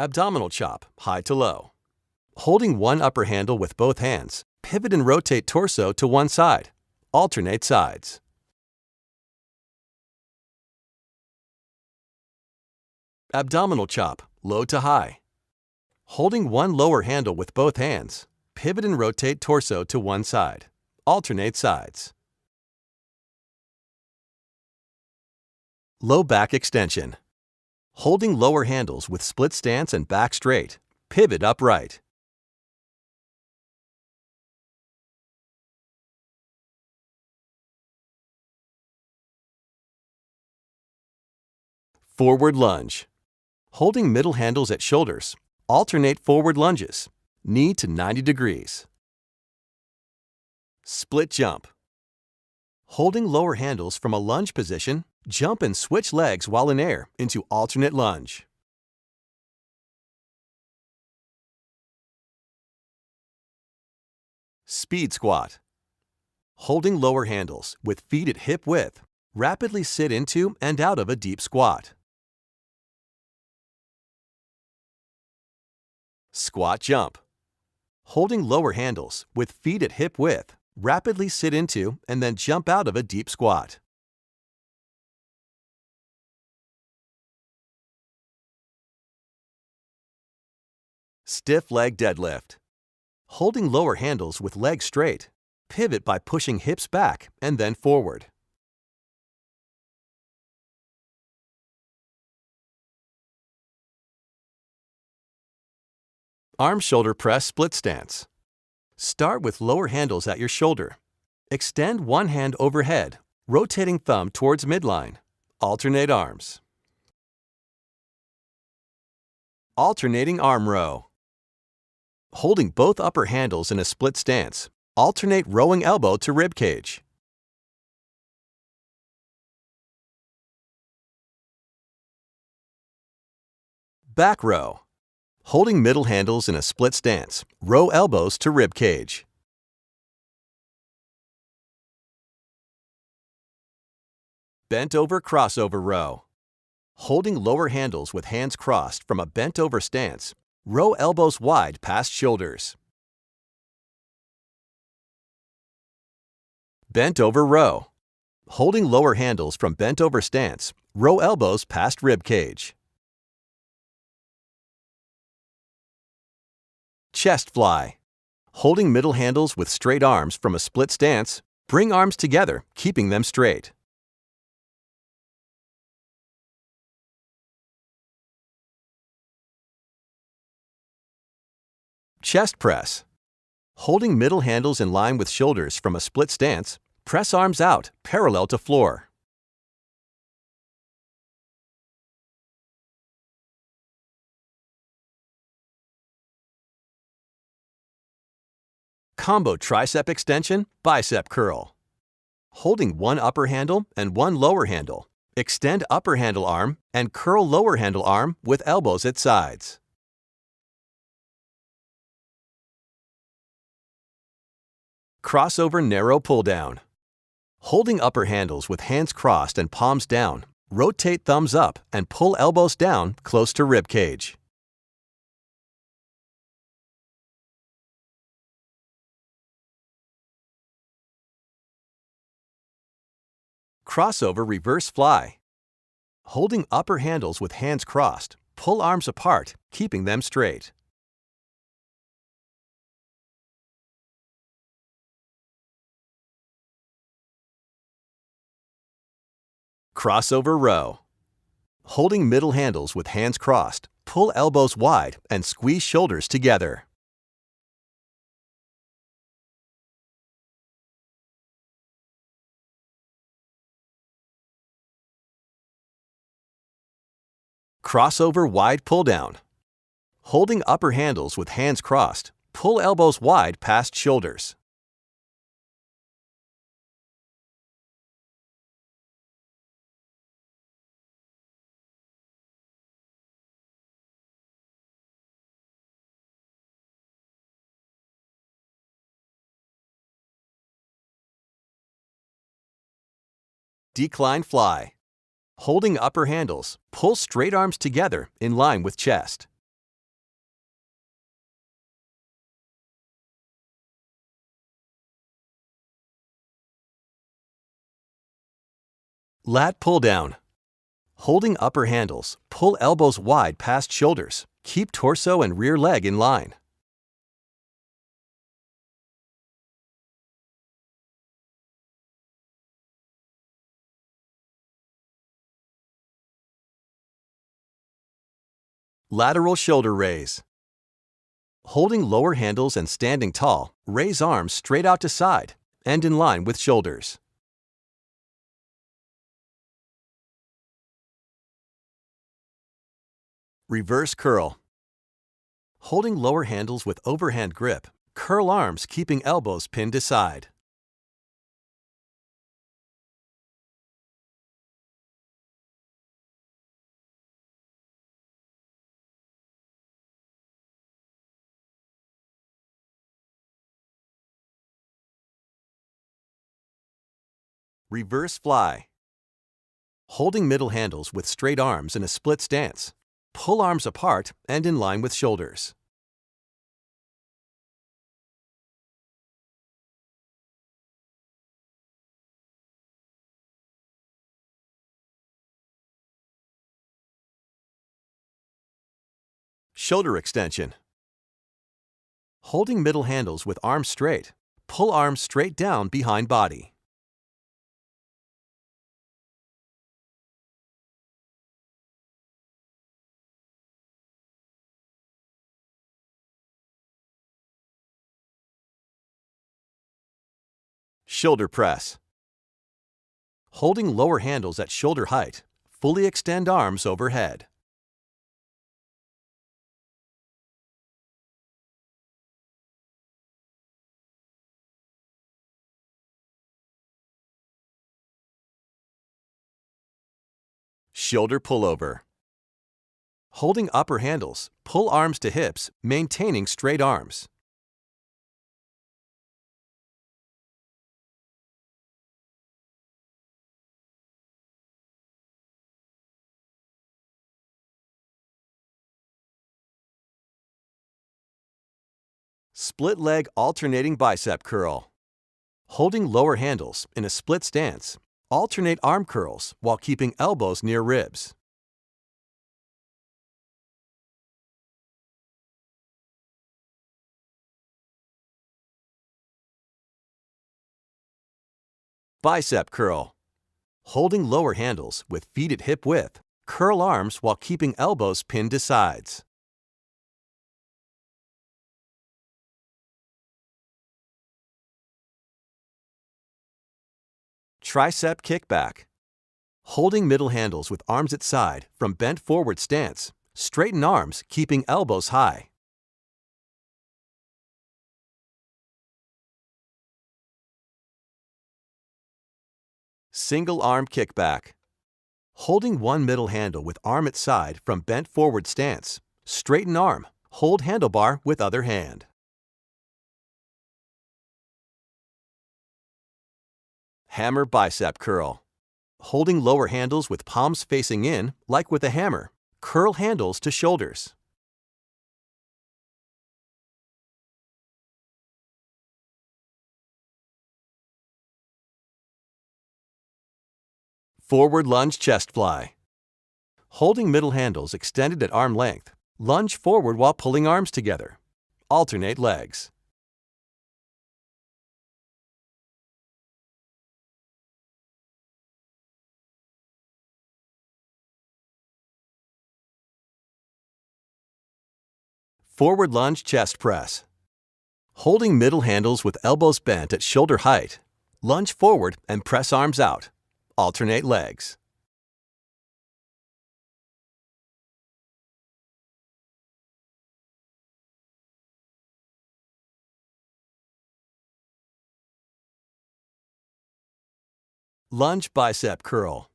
Abdominal chop, high to low. Holding one upper handle with both hands, pivot and rotate torso to one side. Alternate sides. Abdominal chop, low to high. Holding one lower handle with both hands, pivot and rotate torso to one side. Alternate sides. Low back extension. Holding lower handles with split stance and back straight, pivot upright. Forward lunge. Holding middle handles at shoulders, alternate forward lunges, knee to 90 degrees. Split jump. Holding lower handles from a lunge position, jump and switch legs while in air into alternate lunge. Speed squat. Holding lower handles with feet at hip width, rapidly sit into and out of a deep squat. Squat jump. Holding lower handles with feet at hip width, rapidly sit into and then jump out of a deep squat. Stiff leg deadlift. Holding lower handles with legs straight, pivot by pushing hips back and then forward. Arm-shoulder press split stance. Start with lower handles at your shoulder. Extend one hand overhead, rotating thumb towards midline. Alternate arms. Alternating arm row. Holding both upper handles in a split stance, alternate rowing elbow to rib cage. Back row. Holding middle handles in a split stance, row elbows to rib cage. Bent over crossover row. Holding lower handles with hands crossed from a bent over stance, row elbows wide past shoulders. Bent over row. Holding lower handles from bent over stance, row elbows past rib cage. Chest fly. Holding middle handles with straight arms from a split stance, bring arms together, keeping them straight. Chest press. Holding middle handles in line with shoulders from a split stance, press arms out, parallel to floor. Combo tricep extension, bicep curl. Holding one upper handle and one lower handle, extend upper handle arm and curl lower handle arm with elbows at sides. Crossover narrow pull down. Holding upper handles with hands crossed and palms down, rotate thumbs up and pull elbows down close to rib cage. Crossover reverse fly. Holding upper handles with hands crossed, pull arms apart, keeping them straight. Crossover row. Holding middle handles with hands crossed, pull elbows wide and squeeze shoulders together. Crossover wide pull down. Holding upper handles with hands crossed, pull elbows wide past shoulders. Decline fly. Holding upper handles, pull straight arms together in line with chest. Lat pull down. Holding upper handles, pull elbows wide past shoulders. Keep torso and rear leg in line. Lateral shoulder raise. Holding lower handles and standing tall, raise arms straight out to side and in line with shoulders. Reverse curl. Holding lower handles with overhand grip, curl arms keeping elbows pinned to side. Reverse fly. Holding middle handles with straight arms in a split stance. Pull arms apart and in line with shoulders. Shoulder extension. Holding middle handles with arms straight, pull arms straight down behind body. Shoulder press. Holding lower handles at shoulder height, fully extend arms overhead. Shoulder pullover. Holding upper handles, pull arms to hips, maintaining straight arms. Split leg alternating bicep curl. Holding lower handles in a split stance, alternate arm curls while keeping elbows near ribs. Bicep curl. Holding lower handles with feet at hip width, curl arms while keeping elbows pinned to sides. Tricep kickback. Holding middle handles with arms at side from bent forward stance, straighten arms keeping elbows high. Single arm kickback. Holding one middle handle with arm at side from bent forward stance, straighten arm, hold handlebar with other hand. Hammer bicep curl. Holding lower handles with palms facing in, like with a hammer, curl handles to shoulders. Forward lunge chest fly. Holding middle handles extended at arm length, lunge forward while pulling arms together. Alternate legs. Forward lunge chest press. Holding middle handles with elbows bent at shoulder height, lunge forward and press arms out. Alternate legs. Lunge bicep curl.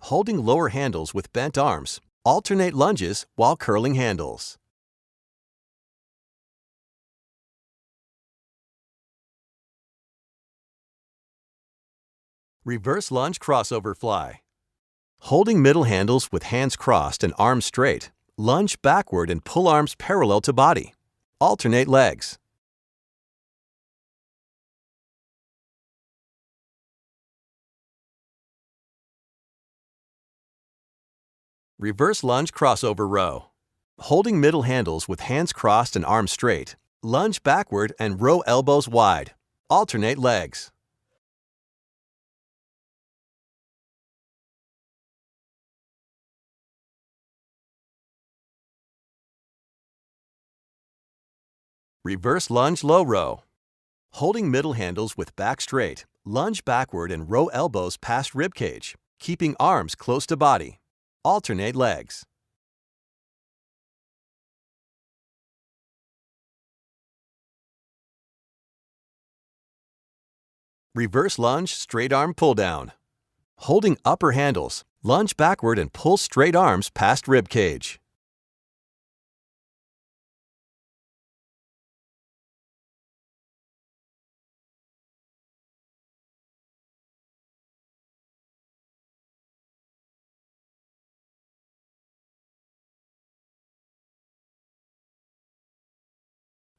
Holding lower handles with bent arms, alternate lunges while curling handles. Reverse lunge crossover fly. Holding middle handles with hands crossed and arms straight, lunge backward and pull arms parallel to body. Alternate legs. Reverse lunge crossover row. Holding middle handles with hands crossed and arms straight, lunge backward and row elbows wide. Alternate legs. Reverse lunge low row. Holding middle handles with back straight, lunge backward and row elbows past rib cage, keeping arms close to body. Alternate legs. Reverse lunge straight arm pull down. Holding upper handles, lunge backward and pull straight arms past rib cage.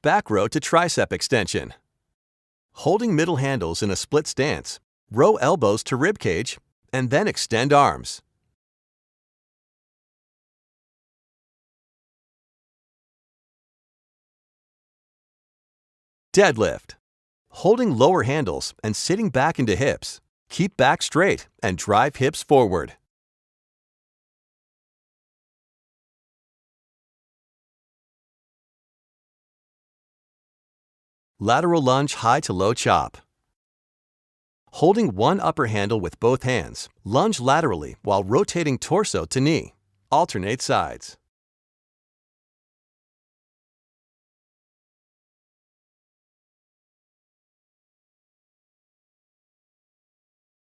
Back row to tricep extension. Holding middle handles in a split stance, row elbows to rib cage, and then extend arms. Deadlift. Holding lower handles and sitting back into hips, keep back straight and drive hips forward. Lateral lunge high to low chop. Holding one upper handle with both hands, lunge laterally while rotating torso to knee. Alternate sides.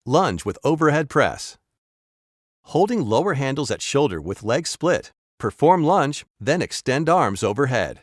Lunge with overhead press. Holding lower handles at shoulder with legs split, perform lunge, then extend arms overhead.